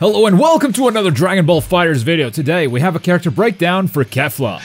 Hello and welcome to another Dragon Ball FighterZ video. Today we have a character breakdown for Kefla.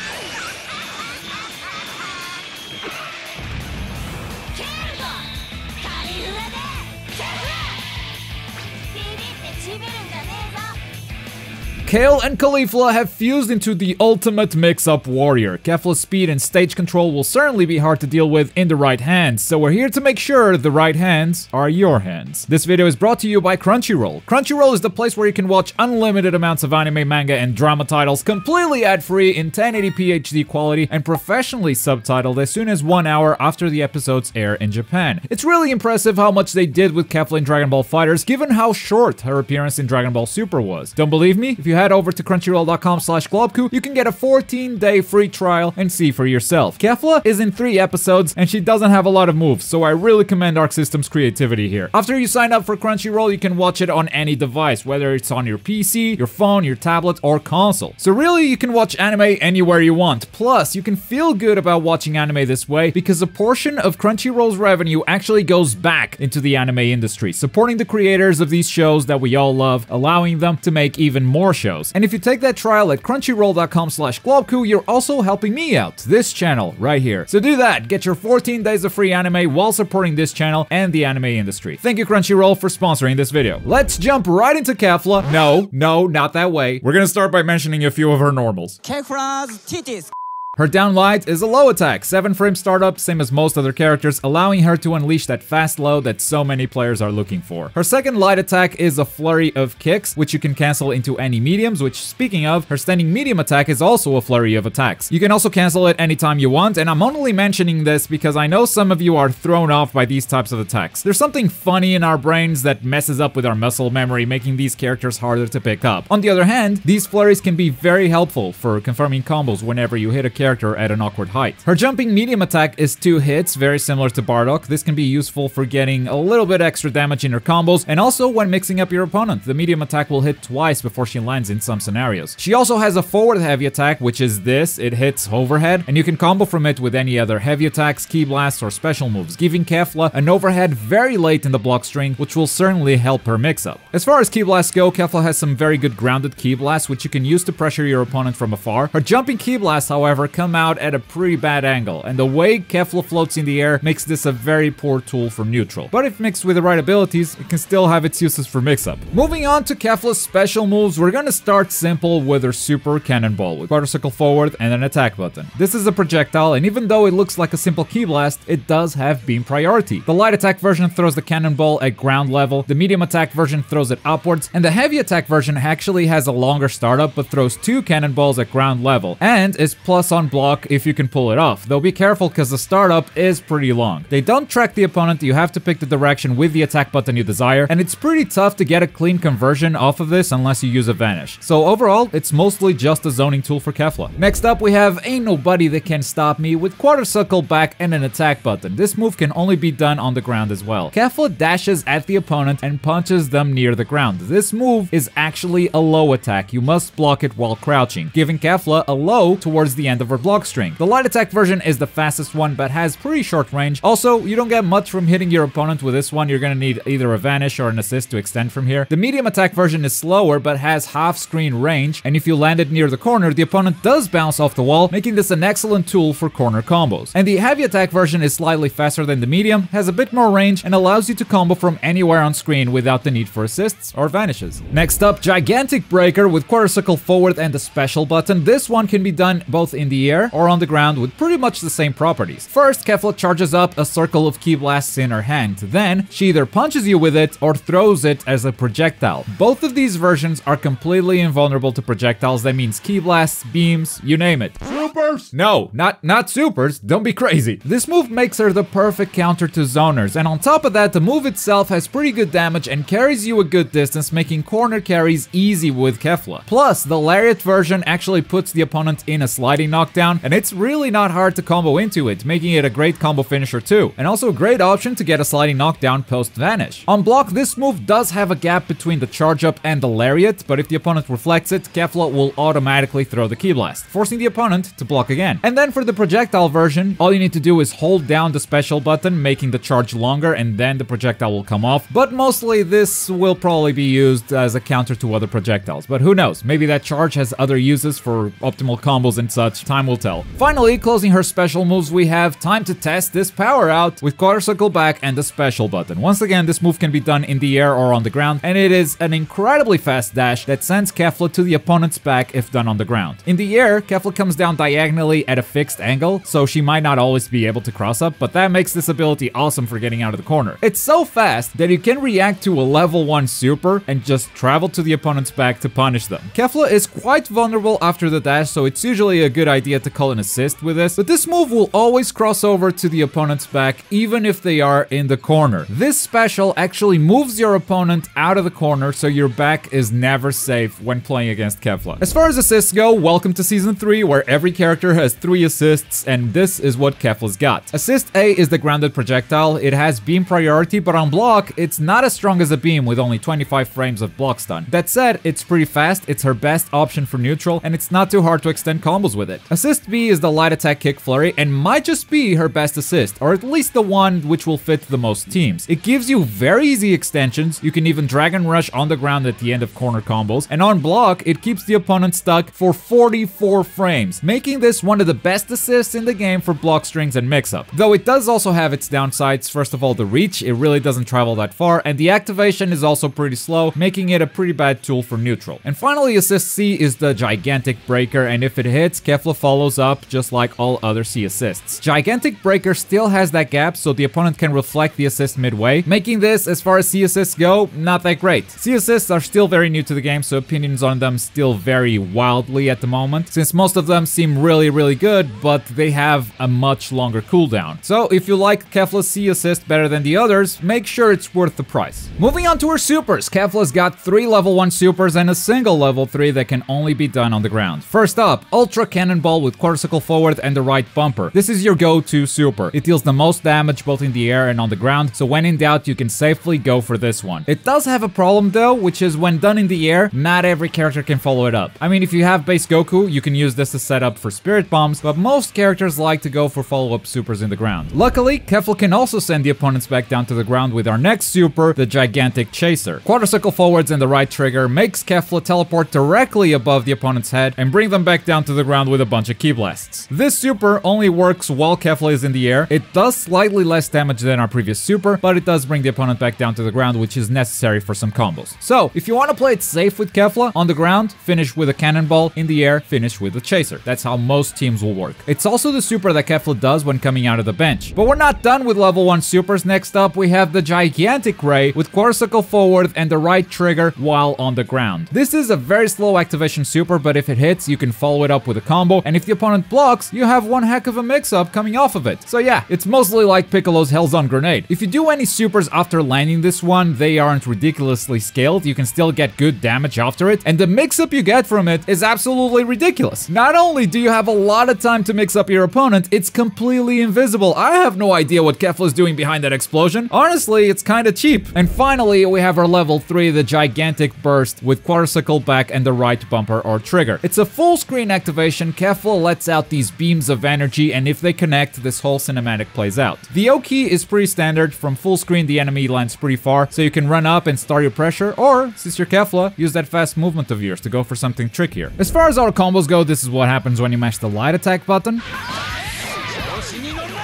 Kale and Kefla have fused into the ultimate mix-up warrior. Kefla's speed and stage control will certainly be hard to deal with in the right hands, so we're here to make sure the right hands are your hands. This video is brought to you by Crunchyroll. Crunchyroll is the place where you can watch unlimited amounts of anime, manga, and drama titles completely ad-free in 1080p HD quality and professionally subtitled as soon as 1 hour after the episodes air in Japan. It's really impressive how much they did with Kefla in Dragon Ball FighterZ, given how short her appearance in Dragon Ball Super was. Don't believe me? If you head over to crunchyroll.com/Globku, you can get a 14-day free trial and see for yourself. Kefla is in 3 episodes and she doesn't have a lot of moves, so I really commend Arc System's creativity here. After you sign up for Crunchyroll, you can watch it on any device, whether it's on your PC, your phone, your tablet, or console. So really, you can watch anime anywhere you want. Plus, you can feel good about watching anime this way because a portion of Crunchyroll's revenue actually goes back into the anime industry, supporting the creators of these shows that we all love, allowing them to make even more shows. And if you take that trial at crunchyroll.com/Globku, you're also helping me out, this channel right here. So do that, get your 14 days of free anime while supporting this channel and the anime industry. Thank you Crunchyroll for sponsoring this video. Let's jump right into Kefla. No, not that way. We're gonna start by mentioning a few of her normals. Kefla's titties. Her down light is a low attack, 7-frame startup, same as most other characters, allowing her to unleash that fast low that so many players are looking for. Her second light attack is a flurry of kicks, which you can cancel into any mediums, which, speaking of, her standing medium attack is also a flurry of attacks. You can also cancel it anytime you want, and I'm only mentioning this because I know some of you are thrown off by these types of attacks. There's something funny in our brains that messes up with our muscle memory, making these characters harder to pick up. On the other hand, these flurries can be very helpful for confirming combos whenever you hit a character at an awkward height. Her jumping medium attack is 2 hits, very similar to Bardock. This can be useful for getting a little bit extra damage in her combos, and also when mixing up your opponent. The medium attack will hit twice before she lands in some scenarios. She also has a forward heavy attack, which is this. It hits overhead, and you can combo from it with any other heavy attacks, key blasts, or special moves, giving Kefla an overhead very late in the block string, which will certainly help her mix-up. As far as key blasts go, Kefla has some very good grounded key blasts, which you can use to pressure your opponent from afar. Her jumping key blasts, however, come out at a pretty bad angle, and the way Kefla floats in the air makes this a very poor tool for neutral. But if mixed with the right abilities, it can still have its uses for mix-up. Moving on to Kefla's special moves, we're gonna start simple with her super Cannonball, with quarter-circle forward and an attack button. This is a projectile, and even though it looks like a simple key blast, it does have beam priority. The light attack version throws the Cannonball at ground level, the medium attack version throws it upwards, and the heavy attack version actually has a longer startup but throws 2 cannonballs at ground level, and is plus on block if you can pull it off, though be careful because the startup is pretty long. They don't track the opponent, you have to pick the direction with the attack button you desire, and it's pretty tough to get a clean conversion off of this unless you use a vanish. So overall, it's mostly just a zoning tool for Kefla. Next up, we have Ain't Nobody That Can Stop Me with quarter circle back and an attack button. This move can only be done on the ground as well. Kefla dashes at the opponent and punches them near the ground. This move is actually a low attack. You must block it while crouching, giving Kefla a low towards the end of her block string. The light attack version is the fastest one, but has pretty short range. Also, you don't get much from hitting your opponent with this one. You're gonna need either a vanish or an assist to extend from here. The medium attack version is slower, but has half screen range, and if you land it near the corner, the opponent does bounce off the wall, making this an excellent tool for corner combos. And the heavy attack version is slightly faster than the medium, has a bit more range, and allows you to combo from anywhere on screen without the need for assists or vanishes. Next up, Gigantic Breaker with quarter circle forward and the special button. This one can be done both in the air or on the ground with pretty much the same properties. First, Kefla charges up a circle of key blasts in her hand. Then, she either punches you with it or throws it as a projectile. Both of these versions are completely invulnerable to projectiles. That means key blasts, beams, you name it. Supers? No, not supers. Don't be crazy. This move makes her the perfect counter to zoners, and on top of that, the move itself has pretty good damage and carries you a good distance, making corner carries easy with Kefla. Plus, the lariat version actually puts the opponent in a sliding knockdown, and it's really not hard to combo into it, making it a great combo finisher too, and also a great option to get a sliding knockdown post-vanish. On block, this move does have a gap between the charge up and the lariat, but if the opponent reflects it, Kefla will automatically throw the key blast, forcing the opponent to block again. And then for the projectile version, all you need to do is hold down the special button, making the charge longer, and then the projectile will come off. But mostly this will probably be used as a counter to other projectiles. But who knows, maybe that charge has other uses for optimal combos and such, time will tell. Finally, closing her special moves, we have time to test this power out with quarter circle back and the special button. Once again, this move can be done in the air or on the ground, and it is an incredibly fast dash that sends Kefla to the opponent's back if done on the ground. In the air, Kefla comes down diagonally at a fixed angle, so she might not always be able to cross up, but that makes this ability awesome for getting out of the corner. It's so fast that you can react to a level 1 super and just travel to the opponent's back to punish them. Kefla is quite vulnerable after the dash, so it's usually a good idea to call an assist with this, but this move will always cross over to the opponent's back even if they are in the corner. This special actually moves your opponent out of the corner, so your back is never safe when playing against Kefla. As far as assists go, welcome to Season 3, where every character has 3 assists, and this is what Kefla's got. Assist A is the grounded projectile. It has beam priority, but on block, it's not as strong as a beam with only 25 frames of block stun. That said, it's pretty fast, it's her best option for neutral, and it's not too hard to extend combos with it. Assist B is the light attack kick flurry, and might just be her best assist, or at least the one which will fit the most teams. It gives you very easy extensions, you can even Dragon Rush on the ground at the end of corner combos, and on block, it keeps the opponent stuck for 44 frames, making this one of the best assists in the game for block strings and mix-up. Though it does also have its downsides. First of all, the reach, it really doesn't travel that far, and the activation is also pretty slow, making it a pretty bad tool for neutral. And finally, assist C is the gigantic breaker, and if it hits, Kefla follows up just like all other C assists. Gigantic breaker still has that gap, so the opponent can reflect the assist midway, making this, as far as C assists go, not that great. C assists are still very new to the game, so opinions on them still vary wildly at the moment, since most of them seem really good, but they have a much longer cooldown. So if you like Kefla's C assist better than the others, make sure it's worth the price. Moving on to her supers, Kefla's got 3 level 1 supers and a single level 3 that can only be done on the ground. First up, Ultra Cannonball with quarter circle forward and the right bumper. This is your go-to super. It deals the most damage both in the air and on the ground, so when in doubt, you can safely go for this one. It does have a problem though, which is when done in the air, not every character can follow it up. I mean, if you have base Goku, you can use this to set up for spirit bombs, but most characters like to go for follow-up supers in the ground. Luckily, Kefla can also send the opponents back down to the ground with our next super, the Gigantic Chaser. Quarter circle forwards and the right trigger makes Kefla teleport directly above the opponent's head and bring them back down to the ground with a bunch of ki blasts. This super only works while Kefla is in the air. It does slightly less damage than our previous super, but it does bring the opponent back down to the ground, which is necessary for some combos. So, if you want to play it safe with Kefla, on the ground, finish with a Cannonball, in the air, finish with a Chaser. That's how most teams will work. It's also the super that Kefla does when coming out of the bench. But we're not done with level 1 supers. Next up, we have the Gigantic Ray with quarter circle forward and the right trigger while on the ground. This is a very slow activation super, but if it hits, you can follow it up with a combo, and if the opponent blocks, you have one heck of a mix-up coming off of it. So yeah, it's mostly like Piccolo's Hellzone Grenade. If you do any supers after landing this one, they aren't ridiculously scaled, you can still get good damage after it, and the mix-up you get from it is absolutely ridiculous. Not only do you have a lot of time to mix up your opponent, it's completely invisible. I have no idea what Kefla's doing behind that explosion. Honestly, it's kinda cheap. And finally, we have our level 3, the Gigantic Burst with quarter circle back and the right bumper or trigger. It's a full screen activation. Kefla lets out these beams of energy, and if they connect, this whole cinematic plays out. The O key is pretty standard. From full screen, the enemy lands pretty far, so you can run up and start your pressure, or, since you're Kefla, use that fast movement of yours to go for something trickier. As far as our combos go, this is what happens when you mash the light attack button.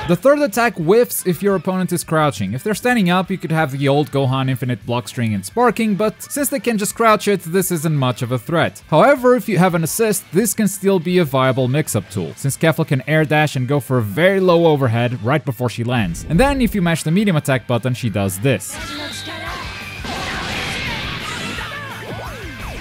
The third attack whiffs if your opponent is crouching. If they're standing up, you could have the old Gohan Infinite block string and sparking, but since they can just crouch it, this isn't much of a threat. However, if you have an assist, this can still be a viable mix-up tool, since Kefla can air dash and go for a very low overhead right before she lands. And then if you mash the medium attack button, she does this.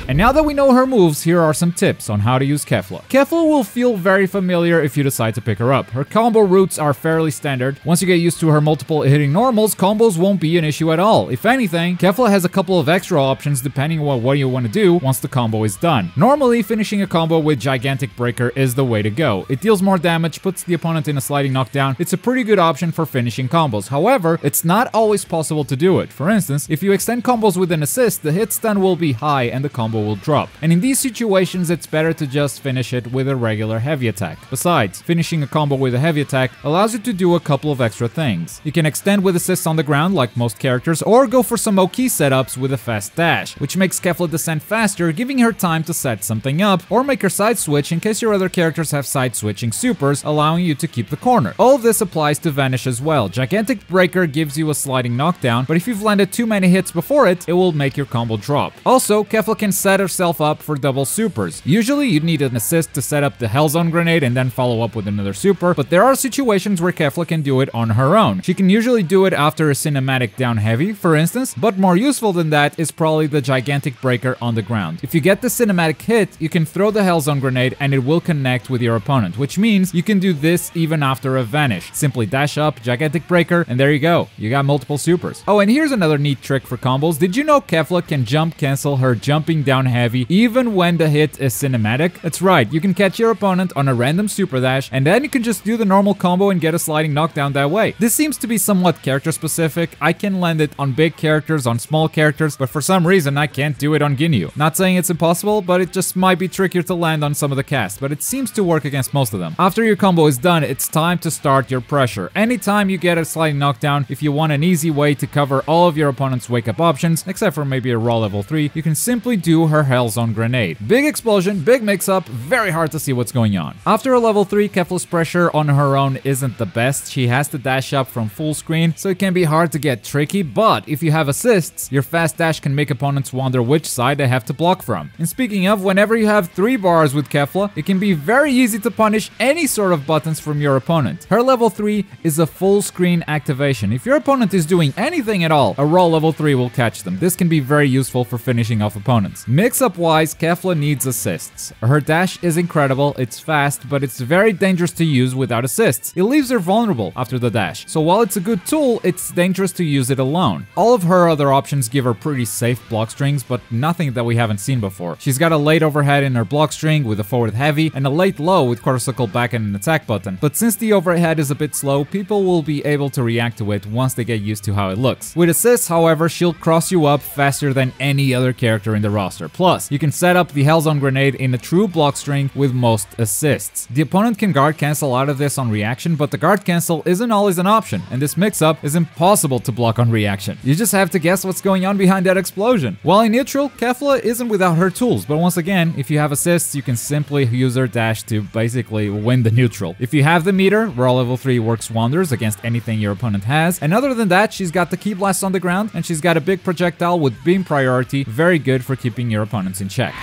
And now that we know her moves, here are some tips on how to use Kefla. Kefla will feel very familiar if you decide to pick her up. Her combo routes are fairly standard. Once you get used to her multiple hitting normals, combos won't be an issue at all. If anything, Kefla has a couple of extra options depending on what you want to do once the combo is done. Normally, finishing a combo with Gigantic Breaker is the way to go. It deals more damage, puts the opponent in a sliding knockdown. It's a pretty good option for finishing combos. However, it's not always possible to do it. For instance, if you extend combos with an assist, the hit stun will be high and the combo will drop. And in these situations, it's better to just finish it with a regular heavy attack. Besides, finishing a combo with a heavy attack allows you to do a couple of extra things. You can extend with assists on the ground like most characters, or go for some OP setups with a fast dash, which makes Kefla descend faster, giving her time to set something up, or make her side switch in case your other characters have side switching supers, allowing you to keep the corner. All of this applies to Vanish as well. Gigantic Breaker gives you a sliding knockdown, but if you've landed too many hits before it, it will make your combo drop. Also, Kefla can set herself up for double supers. Usually, you'd need an assist to set up the Hellzone grenade and then follow up with another super, but there are situations where Kefla can do it on her own. She can usually do it after a cinematic down heavy, for instance, but more useful than that is probably the Gigantic Breaker on the ground. If you get the cinematic hit, you can throw the Hellzone grenade and it will connect with your opponent, which means you can do this even after a Vanish. Simply dash up, Gigantic Breaker, and there you go. You got multiple supers. Oh, and here's another neat trick for combos. Did you know Kefla can jump cancel her jumping down heavy even when the hit is cinematic? That's right, you can catch your opponent on a random super dash, and then you can just do the normal combo and get a sliding knockdown that way. This seems to be somewhat character specific. I can land it on big characters, on small characters, but for some reason I can't do it on Ginyu. Not saying it's impossible, but it just might be trickier to land on some of the cast, but it seems to work against most of them. After your combo is done, it's time to start your pressure. Anytime you get a sliding knockdown, if you want an easy way to cover all of your opponent's wake-up options, except for maybe a raw level 3, you can simply do her Hellzone grenade. Big explosion, big mix-up, very hard to see what's going on. After a level 3, Kefla's pressure on her own isn't the best. She has to dash up from full screen, so it can be hard to get tricky, but if you have assists, your fast dash can make opponents wonder which side they have to block from. And speaking of, whenever you have 3 bars with Kefla, it can be very easy to punish any sort of buttons from your opponent. Her level 3 is a full screen activation. If your opponent is doing anything at all, a raw level 3 will catch them. This can be very useful for finishing off opponents. Mix-up wise, Kefla needs assists. Her dash is incredible, it's fast, but it's very dangerous to use without assists. It leaves her vulnerable after the dash. So while it's a good tool, it's dangerous to use it alone. All of her other options give her pretty safe block strings, but nothing that we haven't seen before. She's got a late overhead in her block string with a forward heavy, and a late low with quarter circle back and an attack button. But since the overhead is a bit slow, people will be able to react to it once they get used to how it looks. With assists, however, she'll cross you up faster than any other character in the roster. Plus, you can set up the Hellzone grenade in a true block string with most assists. The opponent can guard cancel out of this on reaction, but the guard cancel isn't always an option, and this mix-up is impossible to block on reaction. You just have to guess what's going on behind that explosion. While in neutral, Kefla isn't without her tools, but once again, if you have assists, you can simply use her dash to basically win the neutral. If you have the meter, raw level 3 works wonders against anything your opponent has, and other than that, she's got the key blast on the ground, and she's got a big projectile with beam priority, very good for keeping your opponents in check.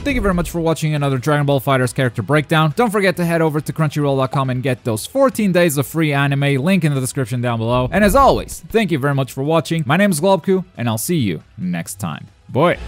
Thank you very much for watching another Dragon Ball FighterZ character breakdown. Don't forget to head over to crunchyroll.com and get those 14 days of free anime, link in the description down below. And as always, thank you very much for watching. My name is Globku, and I'll see you next time. Bye.